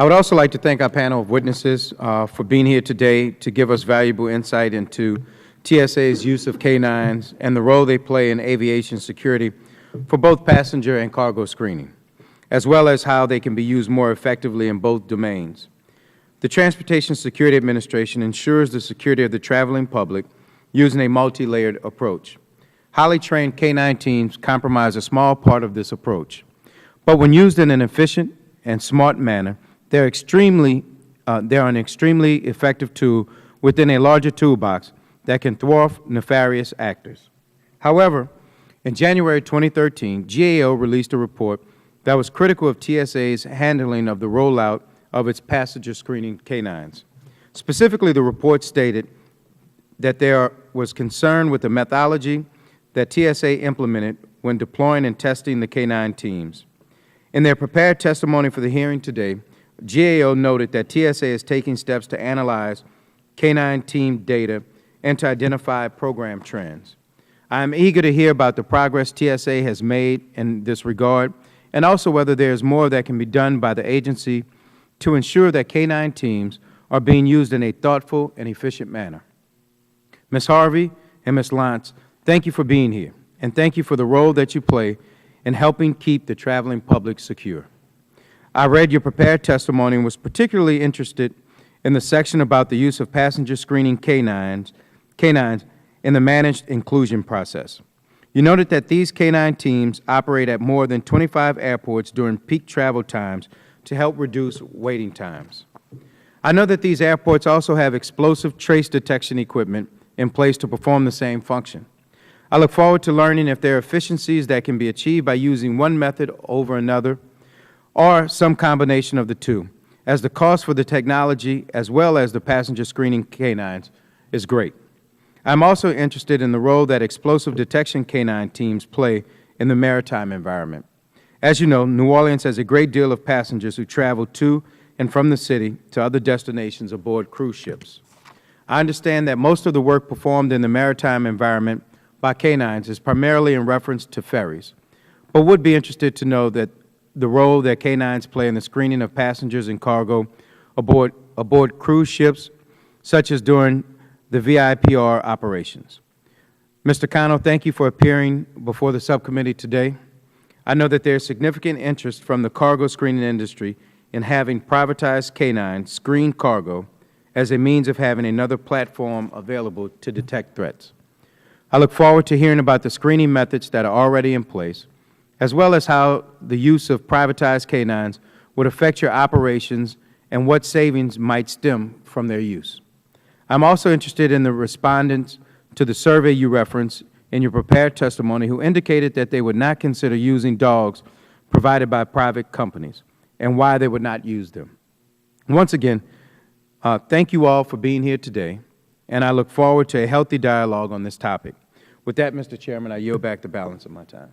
I would also like to thank our panel of witnesses for being here today to give us valuable insight into TSA's use of canines and the role they play in aviation security for both passenger and cargo screening, as well as how they can be used more effectively in both domains. The Transportation Security Administration ensures the security of the traveling public using a multi-layered approach. Highly trained canine teams comprise a small part of this approach, but when used in an efficient and smart manner, they're an extremely effective tool within a larger toolbox that can thwart nefarious actors. However, in January 2013, GAO released a report that was critical of TSA's handling of the rollout of its passenger screening canines. Specifically, the report stated that there was concern with the methodology that TSA implemented when deploying and testing the canine teams. In their prepared testimony for the hearing today, GAO noted that TSA is taking steps to analyze canine team data and to identify program trends. I am eager to hear about the progress TSA has made in this regard, and also whether there is more that can be done by the agency to ensure that canine teams are being used in a thoughtful and efficient manner. Ms. Harvey and Ms. Lantz, thank you for being here, and thank you for the role that you play in helping keep the traveling public secure. I read your prepared testimony and was particularly interested in the section about the use of passenger screening canines in the managed inclusion process. You noted that these canine teams operate at more than 25 airports during peak travel times to help reduce waiting times. I know that these airports also have explosive trace detection equipment in place to perform the same function. I look forward to learning if there are efficiencies that can be achieved by using one method over another, or some combination of the two, as the cost for the technology as well as the passenger screening canines is great. I'm also interested in the role that explosive detection canine teams play in the maritime environment. As you know, New Orleans has a great deal of passengers who travel to and from the city to other destinations aboard cruise ships. I understand that most of the work performed in the maritime environment by canines is primarily in reference to ferries, but would be interested to know that the role that canines play in the screening of passengers and cargo aboard cruise ships, such as during the VIPR operations. Mr. Cano, thank you for appearing before the subcommittee today. I know that there is significant interest from the cargo screening industry in having privatized canines screen cargo as a means of having another platform available to detect threats. I look forward to hearing about the screening methods that are already in place, as well as how the use of privatized canines would affect your operations and what savings might stem from their use. I'm also interested in the respondents to the survey you referenced in your prepared testimony who indicated that they would not consider using dogs provided by private companies and why they would not use them. Once again, thank you all for being here today, and I look forward to a healthy dialogue on this topic. With that, Mr. Chairman, I yield back the balance of my time.